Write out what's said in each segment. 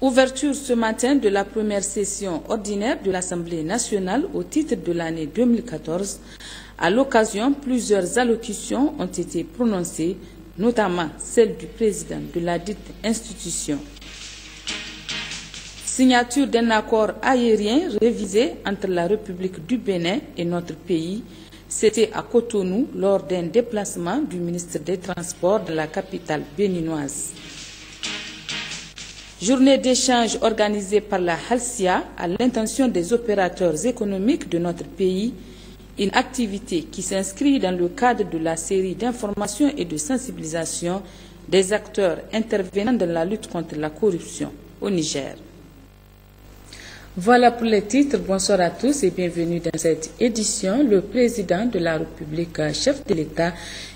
Ouverture ce matin de la première session ordinaire de l'Assemblée nationale au titre de l'année 2014. À l'occasion, plusieurs allocutions ont été prononcées, notamment celle du président de la dite institution. Signature d'un accord aérien révisé entre la République du Bénin et notre pays. C'était à Cotonou lors d'un déplacement du ministre des Transports de la capitale béninoise. Journée d'échange organisée par la Halcia à l'intention des opérateurs économiques de notre pays, une activité qui s'inscrit dans le cadre de la série d'informations et de sensibilisation des acteurs intervenant dans la lutte contre la corruption au Niger. Voilà pour les titres. Bonsoir à tous et bienvenue dans cette édition. Le président de la République, chef de l'État,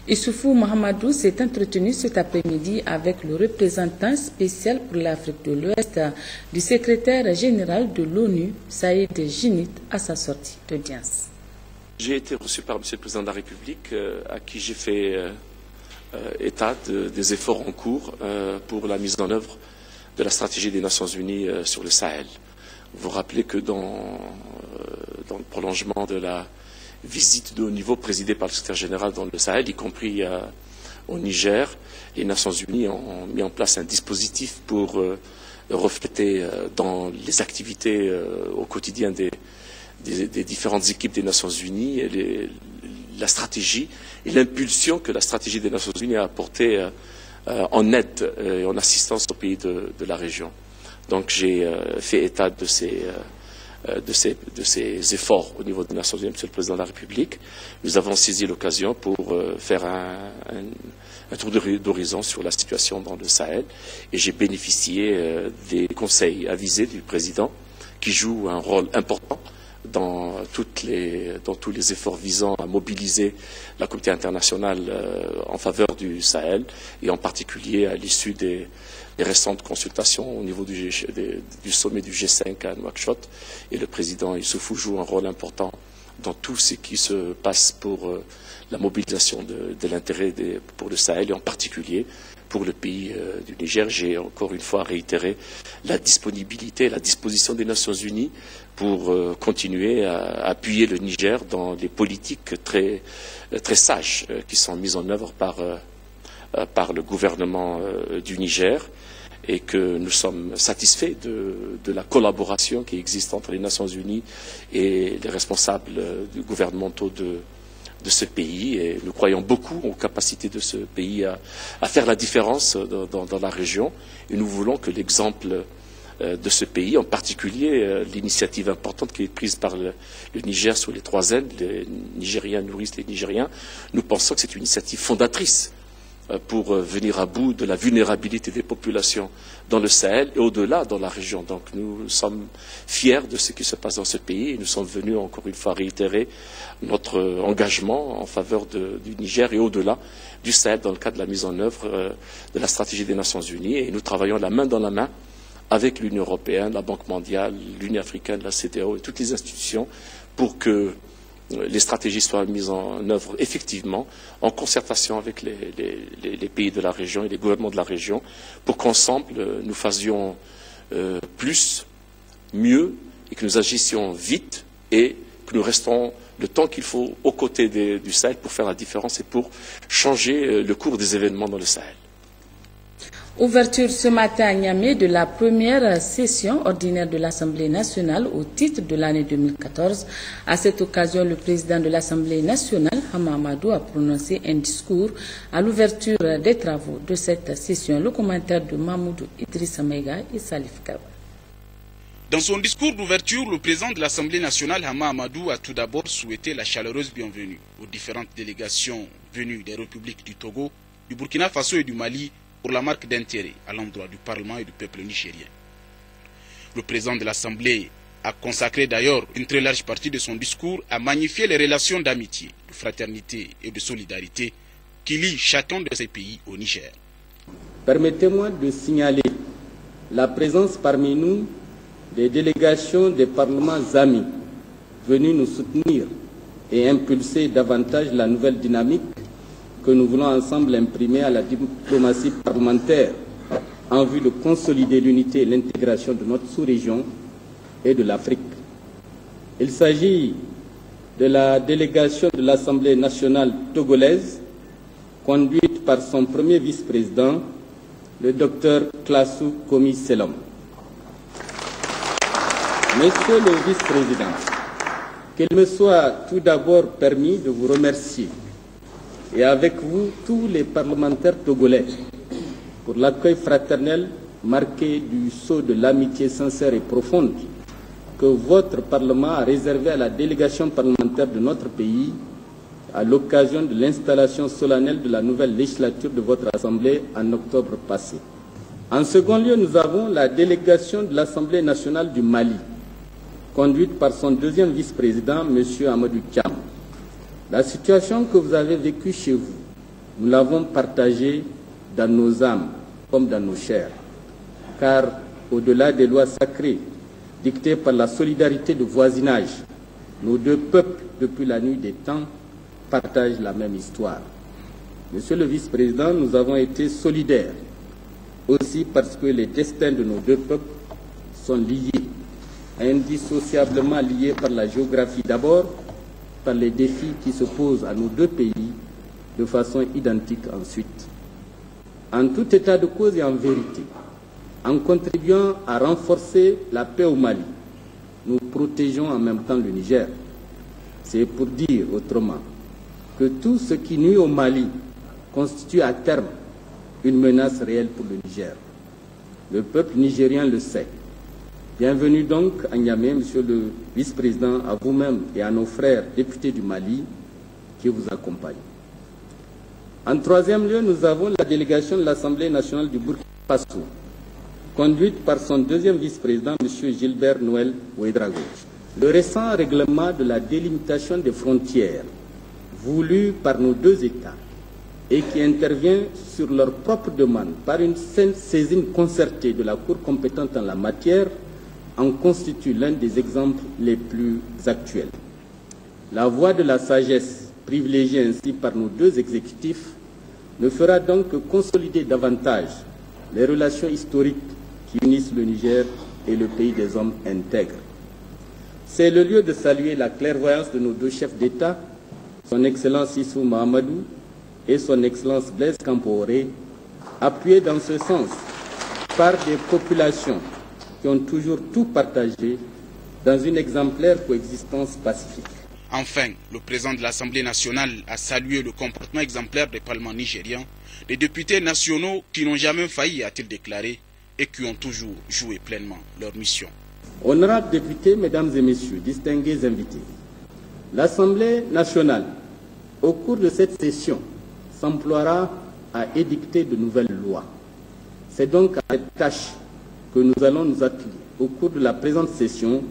Issoufou Mahamadou, s'est entretenu cet après-midi avec le représentant spécial pour l'Afrique de l'Ouest du secrétaire général de l'ONU, Saïd Djinnit, à sa sortie d'audience. J'ai été reçu par M. le Président de la République, à qui j'ai fait état des efforts en cours pour la mise en œuvre de la stratégie des Nations Unies sur le Sahel. Vous vous rappelez que dans le prolongement de la visite de haut niveau présidée par le secrétaire général dans le Sahel, y compris au Niger, les Nations Unies ont mis en place un dispositif pour refléter dans les activités au quotidien des différentes équipes des Nations Unies la stratégie et l'impulsion que la stratégie des Nations Unies a apportée en aide et en assistance aux pays de la région. Donc j'ai fait état de ces efforts au niveau des Nations Unies, Monsieur le Président de la République. Nous avons saisi l'occasion pour faire un tour d'horizon sur la situation dans le Sahel et j'ai bénéficié des conseils avisés du Président qui joue un rôle important dans tous les efforts visant à mobiliser la communauté internationale en faveur du Sahel et en particulier à l'issue des récentes consultations au niveau du sommet du G5 à Nouakchott. Et le président Issoufou joue un rôle important dans tout ce qui se passe pour la mobilisation de l'intérêt pour le Sahel et en particulier pour le pays du Niger. J'ai encore une fois réitéré la disponibilité, la disposition des Nations Unies pour continuer à appuyer le Niger dans les politiques très sages qui sont mises en œuvre par le gouvernement du Niger et que nous sommes satisfaits de la collaboration qui existe entre les Nations Unies et les responsables gouvernementaux de ce pays. Et nous croyons beaucoup aux capacités de ce pays à faire la différence dans la région. Et nous voulons que l'exemple de ce pays, en particulier l'initiative importante qui est prise par le Niger sur les 3 N, les Nigériens nourrissent les Nigériens, nous pensons que c'est une initiative fondatrice pour venir à bout de la vulnérabilité des populations dans le Sahel et au-delà dans la région. Donc nous sommes fiers de ce qui se passe dans ce pays et nous sommes venus encore une fois réitérer notre engagement en faveur du Niger et au-delà du Sahel dans le cadre de la mise en œuvre de la stratégie des Nations Unies. Et nous travaillons la main dans la main avec l'Union européenne, la Banque mondiale, l'Union africaine, la CEDEAO et toutes les institutions pour que les stratégies soient mises en œuvre effectivement en concertation avec les pays de la région et les gouvernements de la région pour qu'ensemble nous fassions plus, mieux et que nous agissions vite et que nous restons le temps qu'il faut aux côtés du Sahel pour faire la différence et pour changer le cours des événements dans le Sahel. Ouverture ce matin à Niamey de la première session ordinaire de l'Assemblée nationale au titre de l'année 2014. À cette occasion, le président de l'Assemblée nationale, Hama Amadou, a prononcé un discours à l'ouverture des travaux de cette session. Le commentaire de Mahmoud Idrissa Maïga et Salif Kaba. Dans son discours d'ouverture, le président de l'Assemblée nationale, Hama Amadou, a tout d'abord souhaité la chaleureuse bienvenue aux différentes délégations venues des républiques du Togo, du Burkina Faso et du Mali pour la marque d'intérêt à l'endroit du Parlement et du peuple nigérien. Le président de l'Assemblée a consacré d'ailleurs une très large partie de son discours à magnifier les relations d'amitié, de fraternité et de solidarité qui lient chacun de ces pays au Niger. Permettez-moi de signaler la présence parmi nous des délégations des parlements amis venus nous soutenir et impulser davantage la nouvelle dynamique que nous voulons ensemble imprimer à la diplomatie parlementaire en vue de consolider l'unité et l'intégration de notre sous-région et de l'Afrique. Il s'agit de la délégation de l'Assemblée nationale togolaise, conduite par son premier vice-président, le Dr Classou Komi Selom. Monsieur le vice-président, qu'il me soit tout d'abord permis de vous remercier, et avec vous tous les parlementaires togolais, pour l'accueil fraternel marqué du sceau de l'amitié sincère et profonde que votre Parlement a réservé à la délégation parlementaire de notre pays à l'occasion de l'installation solennelle de la nouvelle législature de votre Assemblée en octobre passé. En second lieu, nous avons la délégation de l'Assemblée nationale du Mali, conduite par son deuxième vice-président, M. Amadou Thiam. La situation que vous avez vécue chez vous, nous l'avons partagée dans nos âmes comme dans nos chairs, car au-delà des lois sacrées dictées par la solidarité de voisinage, nos deux peuples, depuis la nuit des temps, partagent la même histoire. Monsieur le vice-président, nous avons été solidaires, aussi parce que les destins de nos deux peuples sont liés, indissociablement liés par la géographie d'abord, par les défis qui se posent à nos deux pays de façon identique ensuite. En tout état de cause et en vérité, en contribuant à renforcer la paix au Mali, nous protégeons en même temps le Niger. C'est pour dire autrement que tout ce qui nuit au Mali constitue à terme une menace réelle pour le Niger. Le peuple nigérien le sait. Bienvenue donc à Niamey, Monsieur le Vice-président, à vous-même et à nos frères députés du Mali qui vous accompagnent. En troisième lieu, nous avons la délégation de l'Assemblée nationale du Burkina Faso, conduite par son deuxième vice-président, M. Gilbert Noël Ouedraogo. Le récent règlement de la délimitation des frontières, voulu par nos deux États, et qui intervient sur leur propre demande par une saisine concertée de la Cour compétente en la matière, en constitue l'un des exemples les plus actuels. La voie de la sagesse, privilégiée ainsi par nos deux exécutifs, ne fera donc que consolider davantage les relations historiques qui unissent le Niger et le pays des hommes intègres. C'est le lieu de saluer la clairvoyance de nos deux chefs d'État, son Excellence Issou Mahamadou et son Excellence Blaise Compaoré, appuyés dans ce sens par des populations qui ont toujours tout partagé dans une exemplaire coexistence pacifique. Enfin, le président de l'Assemblée nationale a salué le comportement exemplaire des parlements nigériens, des députés nationaux qui n'ont jamais failli, a-t-il déclaré, et qui ont toujours joué pleinement leur mission. Honorables députés, mesdames et messieurs, distingués invités, l'Assemblée nationale, au cours de cette session, s'emploiera à édicter de nouvelles lois. C'est donc à cette tâche que nous allons nous atteler au cours de la présente session,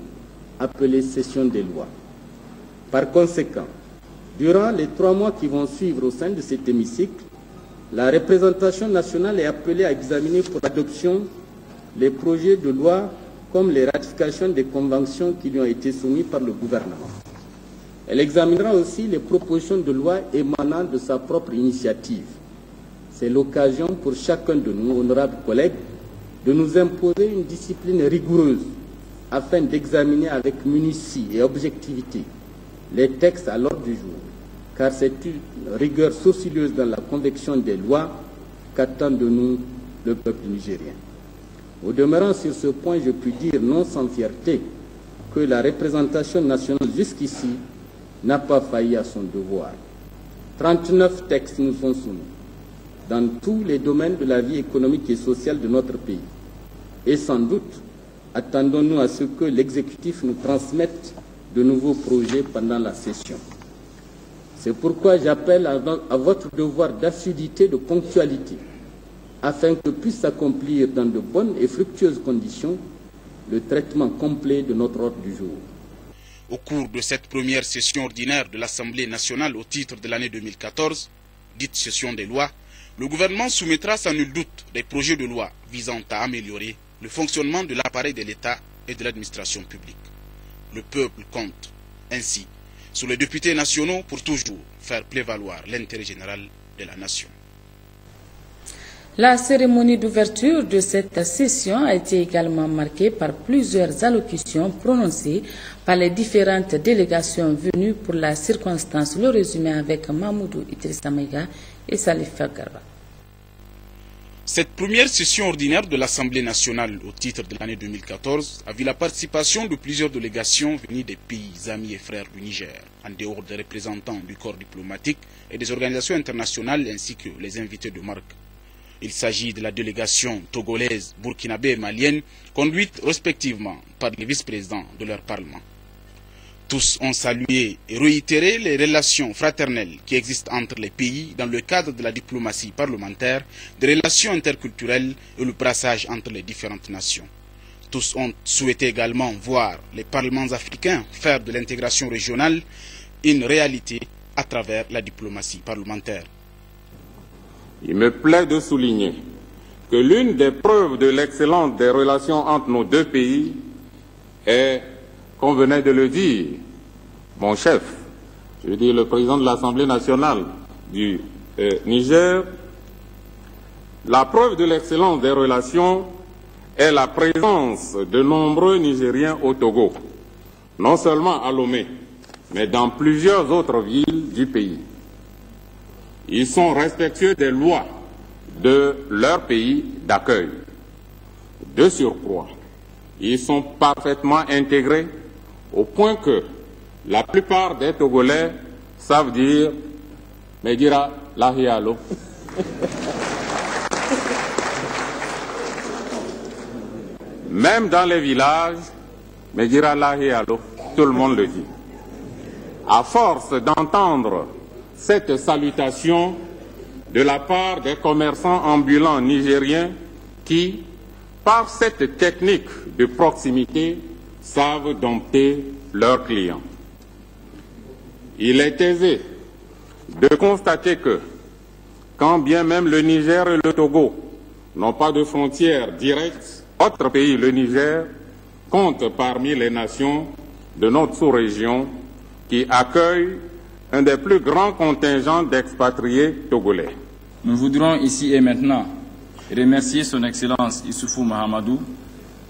appelée session des lois. Par conséquent, durant les 3 mois qui vont suivre au sein de cet hémicycle, la représentation nationale est appelée à examiner pour adoption les projets de loi comme les ratifications des conventions qui lui ont été soumises par le gouvernement. Elle examinera aussi les propositions de loi émanant de sa propre initiative. C'est l'occasion pour chacun de nous, honorables collègues, de nous imposer une discipline rigoureuse afin d'examiner avec minutie et objectivité les textes à l'ordre du jour, car c'est une rigueur sourcilleuse dans la conviction des lois qu'attend de nous le peuple nigérien. Au demeurant, sur ce point, je puis dire non sans fierté que la représentation nationale jusqu'ici n'a pas failli à son devoir. 39 textes nous sont soumis dans tous les domaines de la vie économique et sociale de notre pays. Et sans doute, attendons-nous à ce que l'exécutif nous transmette de nouveaux projets pendant la session. C'est pourquoi j'appelle à votre devoir d'assiduité, de ponctualité, afin que puisse s'accomplir dans de bonnes et fructueuses conditions le traitement complet de notre ordre du jour. Au cours de cette première session ordinaire de l'Assemblée nationale au titre de l'année 2014, dite session des lois, le gouvernement soumettra sans nul doute des projets de loi visant à améliorer le fonctionnement de l'appareil de l'État et de l'administration publique. Le peuple compte ainsi sur les députés nationaux pour toujours faire prévaloir l'intérêt général de la nation. La cérémonie d'ouverture de cette session a été également marquée par plusieurs allocutions prononcées par les différentes délégations venues pour la circonstance. Le résumé avec Mahmoudou Idrissa Maïga et Salif Garba. Cette première session ordinaire de l'Assemblée nationale au titre de l'année 2014 a vu la participation de plusieurs délégations venues des pays amis et frères du Niger, en dehors des représentants du corps diplomatique et des organisations internationales ainsi que les invités de marque. Il s'agit de la délégation togolaise, burkinabé et malienne, conduite respectivement par les vice-présidents de leur parlement. Tous ont salué et réitéré les relations fraternelles qui existent entre les pays dans le cadre de la diplomatie parlementaire, des relations interculturelles et le brassage entre les différentes nations. Tous ont souhaité également voir les parlements africains faire de l'intégration régionale une réalité à travers la diplomatie parlementaire. Il me plaît de souligner que l'une des preuves de l'excellence des relations entre nos deux pays est, qu'on venait de le dire, mon chef, je veux dire le président de l'Assemblée nationale du Niger, la preuve de l'excellence des relations est la présence de nombreux Nigériens au Togo, non seulement à Lomé, mais dans plusieurs autres villes du pays. Ils sont respectueux des lois de leur pays d'accueil. De surcroît, ils sont parfaitement intégrés au point que la plupart des Togolais savent dire « Medira Lahialo ». Même dans les villages, Medira Lahialo, tout le monde le dit. À force d'entendre cette salutation de la part des commerçants ambulants nigériens qui, par cette technique de proximité, savent dompter leurs clients. Il est aisé de constater que, quand bien même le Niger et le Togo n'ont pas de frontières directes, notre pays, le Niger, compte parmi les nations de notre sous-région qui accueillent un des plus grands contingents d'expatriés togolais. Nous voudrons ici et maintenant remercier son Excellence Issoufou Mahamadou,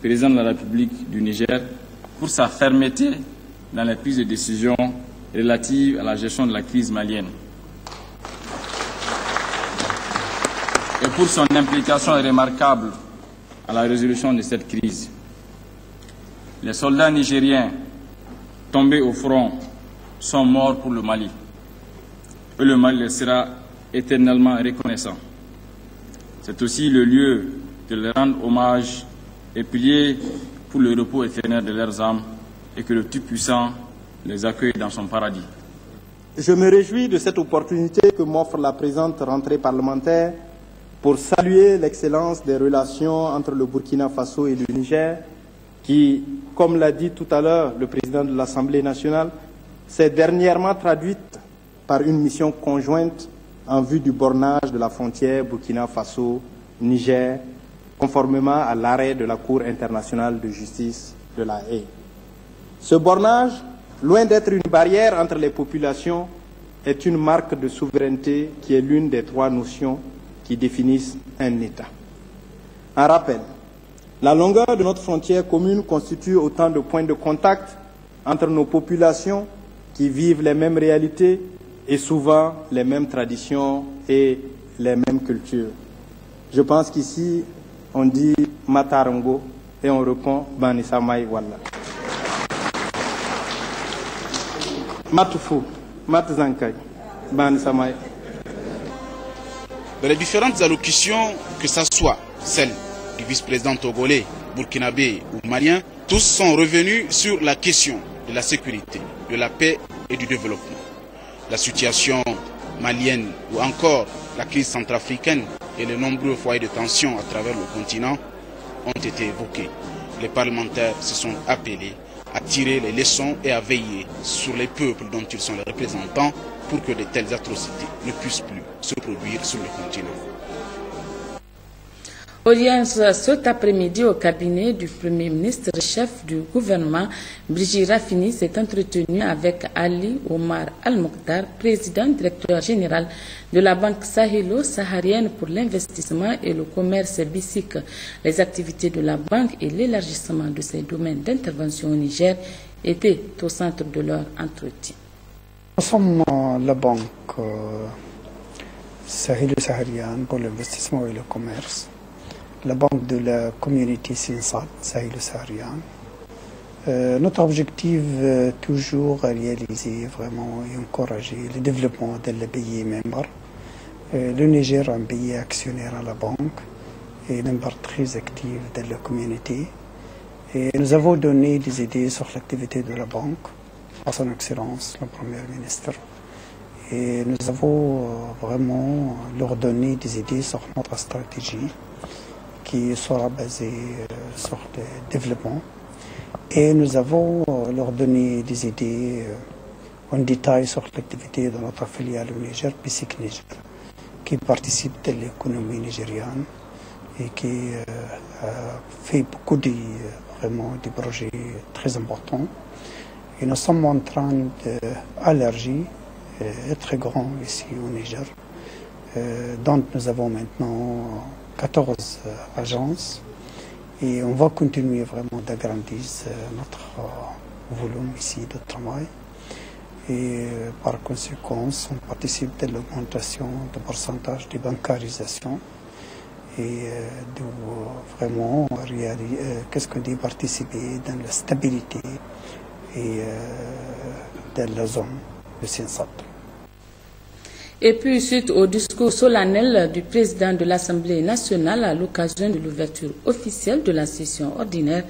président de la République du Niger, pour sa fermeté dans les prises de décision relatives à la gestion de la crise malienne et pour son implication remarquable à la résolution de cette crise. Les soldats nigériens tombés au front sont morts pour le Mali et le Mali leur sera éternellement reconnaissant. C'est aussi le lieu de leur rendre hommage et prier pour le repos éternel de leurs âmes et que le Tout-Puissant les accueille dans son paradis. Je me réjouis de cette opportunité que m'offre la présente rentrée parlementaire pour saluer l'excellence des relations entre le Burkina Faso et le Niger qui, comme l'a dit tout à l'heure le président de l'Assemblée nationale, s'est dernièrement traduite par une mission conjointe en vue du bornage de la frontière Burkina Faso-Niger, conformément à l'arrêt de la Cour internationale de justice de La Haye. Ce bornage, loin d'être une barrière entre les populations, est une marque de souveraineté qui est l'une des trois notions qui définissent un État. En rappel, la longueur de notre frontière commune constitue autant de points de contact entre nos populations qui vivent les mêmes réalités et souvent les mêmes traditions et les mêmes cultures. Je pense qu'ici, on dit Matarango et on répond Banisamay Walla. Matufu, Matzankay, Banisamay. Dans les différentes allocutions, que ce soit celle du vice-président togolais, burkinabé ou malien, tous sont revenus sur la question de la sécurité, de la paix et du développement. La situation malienne ou encore la crise centrafricaine et les nombreux foyers de tension à travers le continent ont été évoqués. Les parlementaires se sont appelés à tirer les leçons et à veiller sur les peuples dont ils sont les représentants pour que de telles atrocités ne puissent plus se produire sur le continent. Audience cet après-midi au cabinet du Premier ministre, chef du gouvernement. Brigitte Raffini s'est entretenue avec Ali Omar Al-Mokhtar, président directeur général de la Banque sahélo-saharienne pour l'investissement et le commerce BICIC. Les activités de la banque et l'élargissement de ses domaines d'intervention au Niger étaient au centre de leur entretien. Nous sommes la banque sahélo-saharienne pour l'investissement et le commerce, la banque de la communauté SINSAT sahélo-saharienne. Notre objectif est toujours à réaliser vraiment et encourager le développement de les pays membres. Le Niger est un pays actionnaire à la banque et membre très actif de la communauté. Et nous avons donné des idées sur l'activité de la banque à son Excellence, le Premier ministre. Et nous avons vraiment leur donné des idées sur notre stratégie qui sera basée sur le développement. Et nous avons leur donné des idées en détail sur l'activité de notre filiale au Niger, BICIC Niger, qui participe de l'économie nigériane et qui fait beaucoup de projets très importants. Et nous sommes en train d'élargir très grand ici au Niger. Donc nous avons maintenant 14 agences et on va continuer vraiment d'agrandir notre volume ici de travail. Et par conséquent, on participe de l'augmentation du pourcentage de bancarisation et de vraiment participer dans la stabilité et de la zone de SINSAT. Et puis, suite au discours solennel du président de l'Assemblée nationale à l'occasion de l'ouverture officielle de la session ordinaire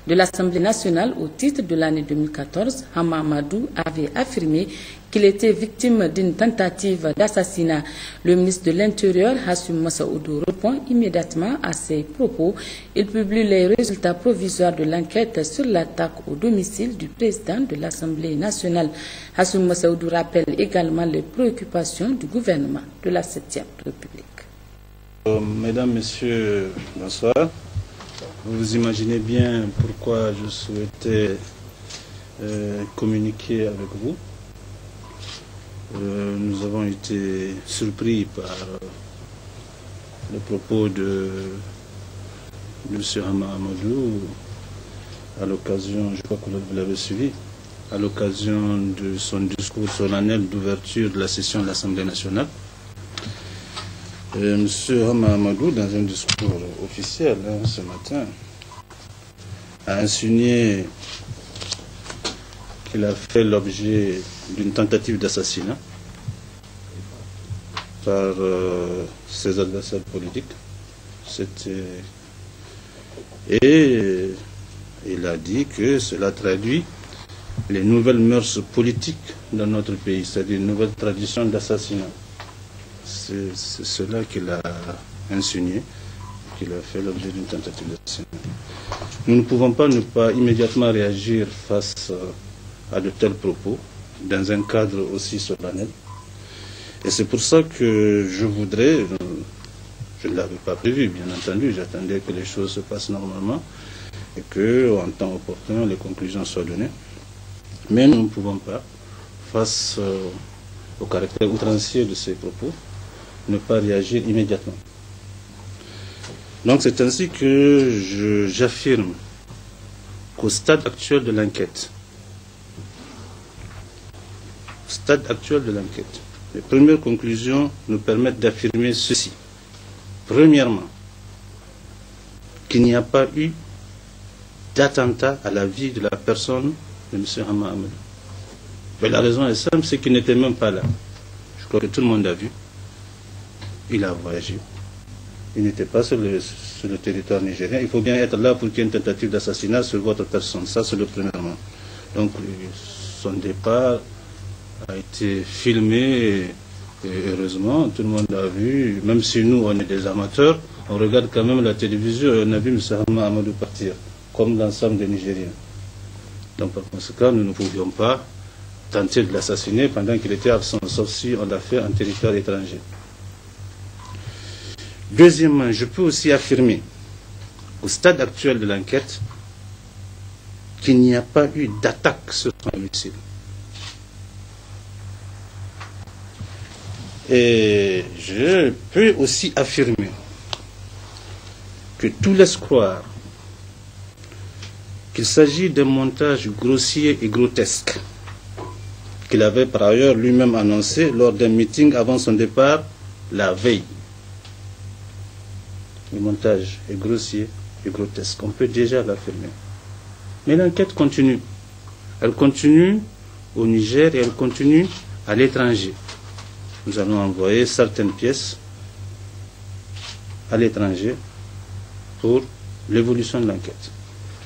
de l'Assemblée nationale au titre de l'année 2014, Hama Amadou avait affirmé qu'il était victime d'une tentative d'assassinat. Le ministre de l'Intérieur, Hassoum Massaoudou, répond immédiatement à ces propos. Il publie les résultats provisoires de l'enquête sur l'attaque au domicile du président de l'Assemblée nationale. Hassoum Massaoudou rappelle également les préoccupations du gouvernement de la 7e République. Mesdames, Messieurs, bonsoir. Vous imaginez bien pourquoi je souhaitais communiquer avec vous. Nous avons été surpris par les propos de M. Hama Amadou à l'occasion, je crois que vous l'avez suivi, à l'occasion de son discours solennel d'ouverture de la session de l'Assemblée nationale. M. Hama Amadou, dans un discours officiel ce matin, a insinué qu'il a fait l'objet d'une tentative d'assassinat par ses adversaires politiques. Et il a dit que cela traduit les nouvelles mœurs politiques dans notre pays, c'est-à-dire une nouvelle tradition d'assassinat. C'est cela qu'il a insinué, qu'il a fait l'objet d'une tentative d'assassinat. Nous ne pouvons pas ne pas immédiatement réagir face à de tels propos, dans un cadre aussi solennel. Et c'est pour ça que je voudrais, je ne l'avais pas prévu, bien entendu, j'attendais que les choses se passent normalement et que, en temps opportun, les conclusions soient données. Mais nous ne pouvons pas, face au caractère outrancier de ces propos, ne pas réagir immédiatement. Donc c'est ainsi que j'affirme qu'au stade actuel de l'enquête, les premières conclusions nous permettent d'affirmer ceci. Premièrement, qu'il n'y a pas eu d'attentat à la vie de la personne de M. Hama Amadou. Mais la raison est simple, c'est qu'il n'était même pas là. Je crois que tout le monde a vu. Il a voyagé. Il n'était pas sur le territoire nigérien. Il faut bien être là pour qu'il y ait une tentative d'assassinat sur votre personne. Ça, c'est le premièrement. Donc, son départ a été filmé et heureusement, tout le monde l'a vu. Même si nous, on est des amateurs, on regarde quand même la télévision et on a vu M. Hama Amadou partir, comme l'ensemble des Nigériens. Donc, par conséquent, nous ne pouvions pas tenter de l'assassiner pendant qu'il était absent, sauf si on l'a fait en territoire étranger. Deuxièmement, je peux aussi affirmer au stade actuel de l'enquête, qu'il n'y a pas eu d'attaque sur son domicile. Et je peux aussi affirmer que tout laisse croire qu'il s'agit d'un montage grossier et grotesque qu'il avait par ailleurs lui-même annoncé lors d'un meeting avant son départ la veille. Le montage est grossier et grotesque, on peut déjà l'affirmer. Mais l'enquête continue. Elle continue au Niger et elle continue à l'étranger. Nous allons envoyer certaines pièces à l'étranger pour l'évolution de l'enquête.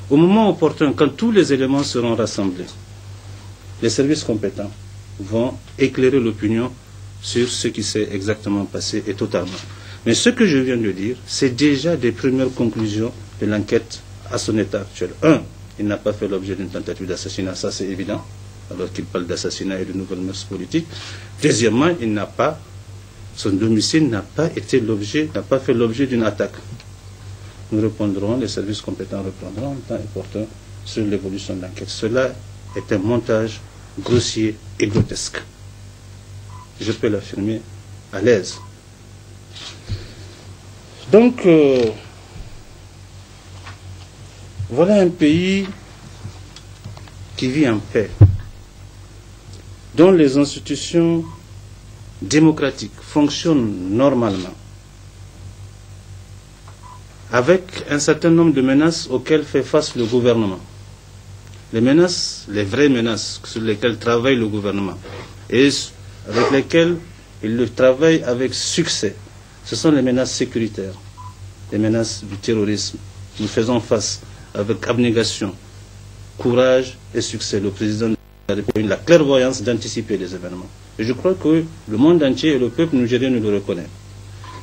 Au moment opportun, quand tous les éléments seront rassemblés, les services compétents vont éclairer l'opinion sur ce qui s'est exactement passé et totalement. Mais ce que je viens de dire, c'est déjà des premières conclusions de l'enquête à son état actuel. Un, il n'a pas fait l'objet d'une tentative d'assassinat, ça c'est évident, alors qu'il parle d'assassinat et de nouvelles mœurs politiques. Deuxièmement, son domicile n'a pas fait l'objet d'une attaque. Nous répondrons, les services compétents répondront en temps important sur l'évolution de l'enquête. Cela est un montage grossier et grotesque. Je peux l'affirmer à l'aise. Donc, voilà un pays qui vit en paix, dont les institutions démocratiques fonctionnent normalement, avec un certain nombre de menaces auxquelles fait face le gouvernement. Les menaces, les vraies menaces sur lesquelles travaille le gouvernement et avec lesquelles il le travaille avec succès, ce sont les menaces sécuritaires, les menaces du terrorisme. Nous faisons face avec abnégation, courage et succès. Le président de la République a la clairvoyance d'anticiper les événements. Et je crois que le monde entier et le peuple nigérien nous le reconnaît.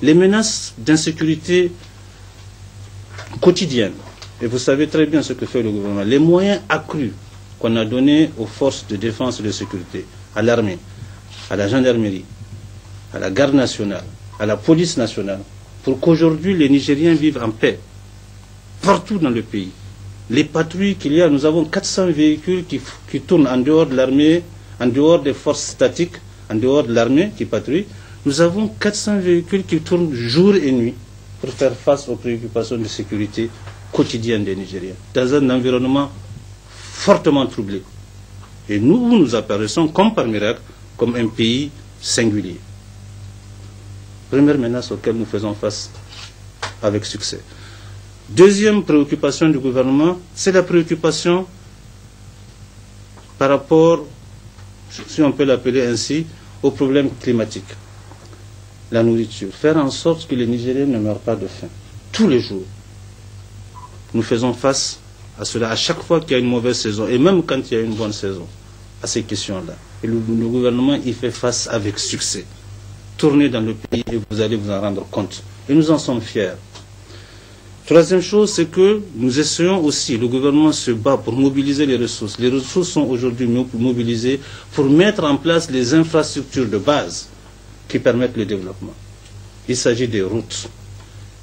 Les menaces d'insécurité quotidiennes, et vous savez très bien ce que fait le gouvernement, les moyens accrus qu'on a donnés aux forces de défense et de sécurité, à l'armée, à la gendarmerie, à la garde nationale, à la police nationale, pour qu'aujourd'hui les Nigériens vivent en paix, partout dans le pays. Les patrouilles qu'il y a, nous avons 400 véhicules qui tournent en dehors de l'armée, en dehors des forces statiques, en dehors de l'armée qui patrouille. Nous avons 400 véhicules qui tournent jour et nuit pour faire face aux préoccupations de sécurité quotidiennes des Nigériens, dans un environnement fortement troublé. Et nous apparaissons, comme par miracle, comme un pays singulier. Première menace auquel nous faisons face avec succès. Deuxième préoccupation du gouvernement, c'est la préoccupation par rapport, si on peut l'appeler ainsi, aux problèmes climatiques. La nourriture. Faire en sorte que les Nigériens ne meurent pas de faim. Tous les jours. Nous faisons face à cela à chaque fois qu'il y a une mauvaise saison, et même quand il y a une bonne saison, à ces questions-là. Et le gouvernement y fait face avec succès. Tournez dans le pays et vous allez vous en rendre compte. Et nous en sommes fiers. Troisième chose, c'est que nous essayons aussi, le gouvernement se bat pour mobiliser les ressources. Les ressources sont aujourd'hui mobilisées pour mettre en place les infrastructures de base qui permettent le développement. Il s'agit des routes,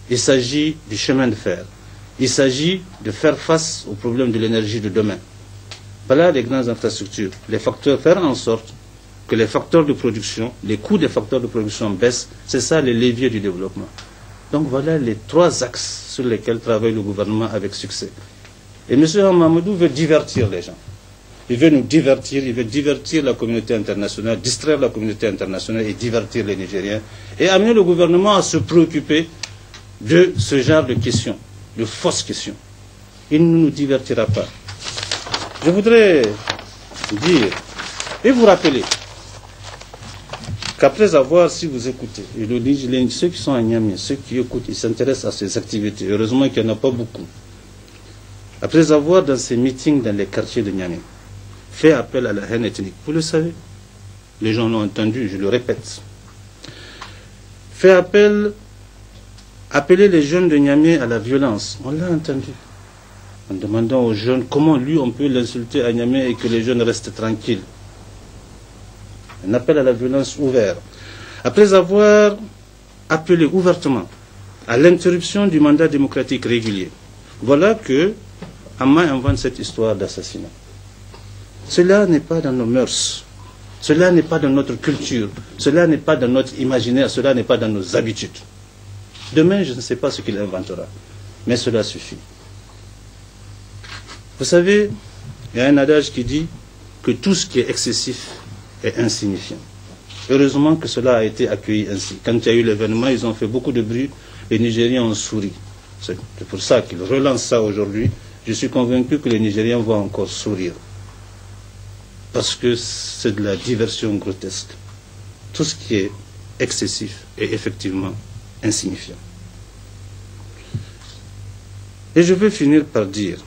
il s'agit du chemin de fer, il s'agit de faire face aux problèmes de l'énergie de demain. Voilà les grandes infrastructures. Les facteurs, faire en sorte que les facteurs de production, les coûts des facteurs de production baissent, c'est ça les leviers du développement. Donc voilà les trois axes sur lesquels travaille le gouvernement avec succès. Et M. Mamadou veut divertir les gens. Il veut nous divertir, il veut divertir la communauté internationale, distraire la communauté internationale et divertir les Nigériens. Et amener le gouvernement à se préoccuper de ce genre de questions, de fausses questions. Il ne nous divertira pas. Je voudrais dire et vous rappeler qu'après avoir, si vous écoutez, et ceux qui sont à Niamey, ceux qui écoutent, ils s'intéressent à ces activités. Heureusement qu'il n'y en a pas beaucoup. Après avoir, dans ces meetings dans les quartiers de Niamey, fait appel à la haine ethnique, vous le savez, les gens l'ont entendu, je le répète, fait appeler les jeunes de Niamey à la violence, on l'a entendu, en demandant aux jeunes comment lui on peut l'insulter à Niamey et que les jeunes restent tranquilles. Un appel à la violence ouvert. Après avoir appelé ouvertement à l'interruption du mandat démocratique régulier, Voilà que Amma invente cette histoire d'assassinat. Cela n'est pas dans nos mœurs, cela n'est pas dans notre culture, cela n'est pas dans notre imaginaire, cela n'est pas dans nos habitudes. Demain, je ne sais pas ce qu'il inventera, mais cela suffit. Vous savez, il y a un adage qui dit que tout ce qui est excessif est insignifiant. Heureusement que cela a été accueilli ainsi. Quand il y a eu l'événement, ils ont fait beaucoup de bruit, les Nigériens ont souri. C'est pour ça qu'ils relancent ça aujourd'hui. Je suis convaincu que les Nigériens vont encore sourire. Parce que c'est de la diversion grotesque. Tout ce qui est excessif est effectivement insignifiant. Et je vais finir par dire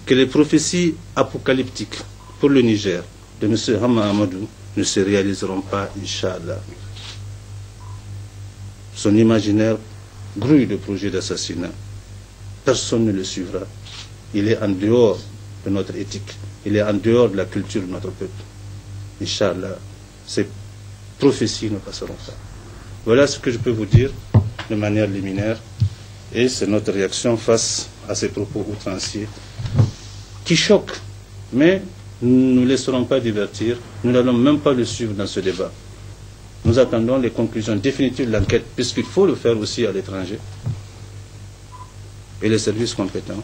que les prophéties apocalyptiques pour le Niger de M. Hama Amadou ne se réaliseront pas, Inch'Allah. Son imaginaire grouille de projets d'assassinat. Personne ne le suivra. Il est en dehors de notre éthique. Il est en dehors de la culture de notre peuple. Inch'Allah, ces prophéties ne passeront pas. Voilà ce que je peux vous dire de manière liminaire. Et c'est notre réaction face à ces propos outranciers qui choquent. Mais nous ne nous laisserons pas divertir. Nous n'allons même pas le suivre dans ce débat. Nous attendons les conclusions définitives de l'enquête, puisqu'il faut le faire aussi à l'étranger. Et les services compétents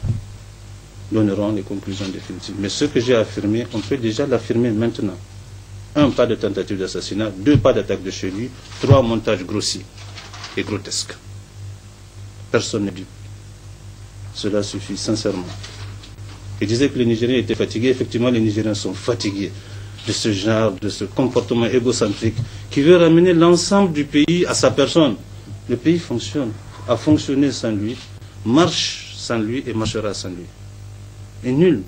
donneront les conclusions définitives. Mais ce que j'ai affirmé, on peut déjà l'affirmer maintenant. 1, pas de tentative d'assassinat. 2, pas d'attaque de chez lui. 3, montage grossier et grotesque. Personne ne dit. Cela suffit, sincèrement. Il disait que les Nigériens étaient fatigués. Effectivement, les Nigériens sont fatigués de ce genre, de ce comportement égocentrique qui veut ramener l'ensemble du pays à sa personne. Le pays fonctionne, a fonctionné sans lui, marche sans lui et marchera sans lui. Et nul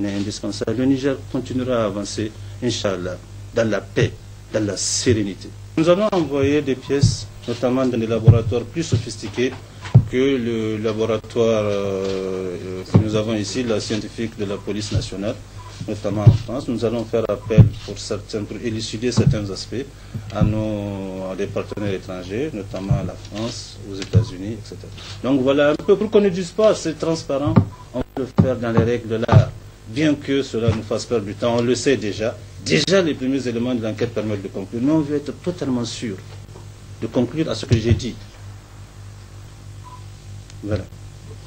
n'est indispensable. Le Niger continuera à avancer, Inch'Allah, dans la paix, dans la sérénité. Nous allons envoyer des pièces, notamment dans des laboratoires plus sophistiqués que le laboratoire que nous avons ici, la scientifique de la police nationale, notamment en France. Nous allons faire appel pour élucider certains aspects à des partenaires étrangers, notamment à la France, aux États-Unis, etc. Donc voilà un peu, pour qu'on ne dise pas, c'est transparent, on peut le faire dans les règles de l'art. Bien que cela nous fasse perdre du temps, on le sait déjà. Déjà, les premiers éléments de l'enquête permettent de conclure. Mais on veut être totalement sûr de conclure à ce que j'ai dit. Voilà.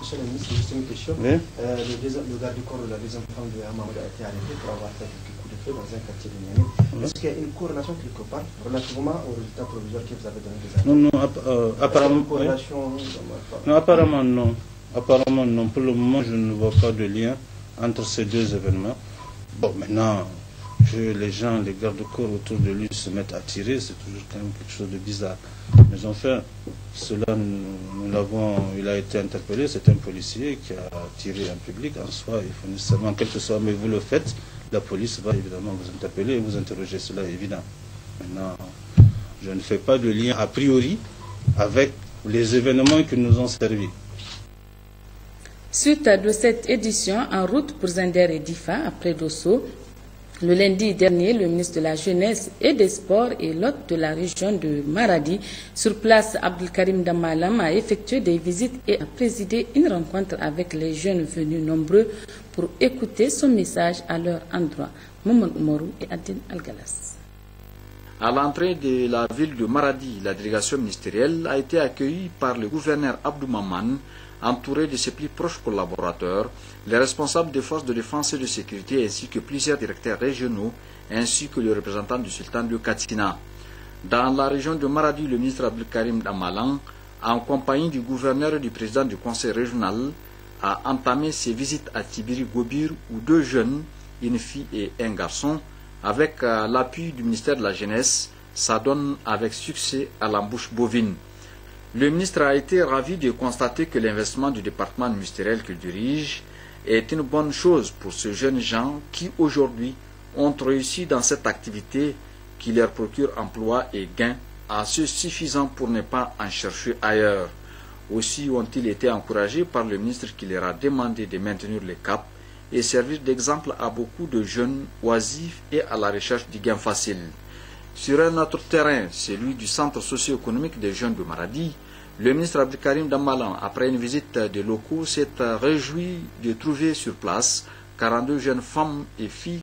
Monsieur le ministre, juste une question. Oui. Le garde du corps de la deuxième femme de Hamamadou a été arrêté pour avoir fait quelques coups de feu dans un quartier de Niamey. Oui. Est-ce qu'il y a une corrélation quelque part relativement au résultat provisoire que vous avez donné des années? Non, apparemment. Non, apparemment non. Apparemment non. Pour le moment, je ne vois pas de lien entre ces deux événements. Bon, maintenant, que les gens, les gardes-corps autour de lui se mettent à tirer, c'est toujours quand même quelque chose de bizarre. Mais enfin, cela, nous l'avons, il a été interpellé, c'est un policier qui a tiré en public. En soi, il faut nécessairement, quel que soit, mais vous le faites, la police va évidemment vous interpeller et vous interroger, cela est évident. Maintenant, je ne fais pas de lien a priori avec les événements qui nous ont servi. Suite de cette édition, en route pour Zender et Difa, après Dosso, le lundi dernier, le ministre de la Jeunesse et des Sports et l'hôte de la région de Maradi, sur place, Abdelkarim Damalam, a effectué des visites et a présidé une rencontre avec les jeunes venus nombreux pour écouter son message à leur endroit. Moumon Oumarou et Adin Al-Galas. À l'entrée de la ville de Maradi, la délégation ministérielle a été accueillie par le gouverneur Abdou Maman, entouré de ses plus proches collaborateurs, les responsables des forces de défense et de sécurité ainsi que plusieurs directeurs régionaux, ainsi que le représentant du sultan de Katsina. Dans la région de Maradi, le ministre Abdelkarim Damalan, en compagnie du gouverneur et du président du conseil régional, a entamé ses visites à Tibiri-Gobir où 2 jeunes, une fille et un garçon, avec l'appui du ministère de la Jeunesse, s'adonnent avec succès à l'embouche bovine. Le ministre a été ravi de constater que l'investissement du département ministériel qu'il dirige est une bonne chose pour ces jeunes gens qui aujourd'hui ont réussi dans cette activité qui leur procure emploi et gains assez suffisants pour ne pas en chercher ailleurs. Aussi ont-ils été encouragés par le ministre qui leur a demandé de maintenir le cap et servir d'exemple à beaucoup de jeunes oisifs et à la recherche du gain facile. Sur un autre terrain, celui du centre socio-économique des jeunes de Maradi, Le ministre Abdelkarim Dambalan, après une visite des locaux, s'est réjoui de trouver sur place 42 jeunes femmes et filles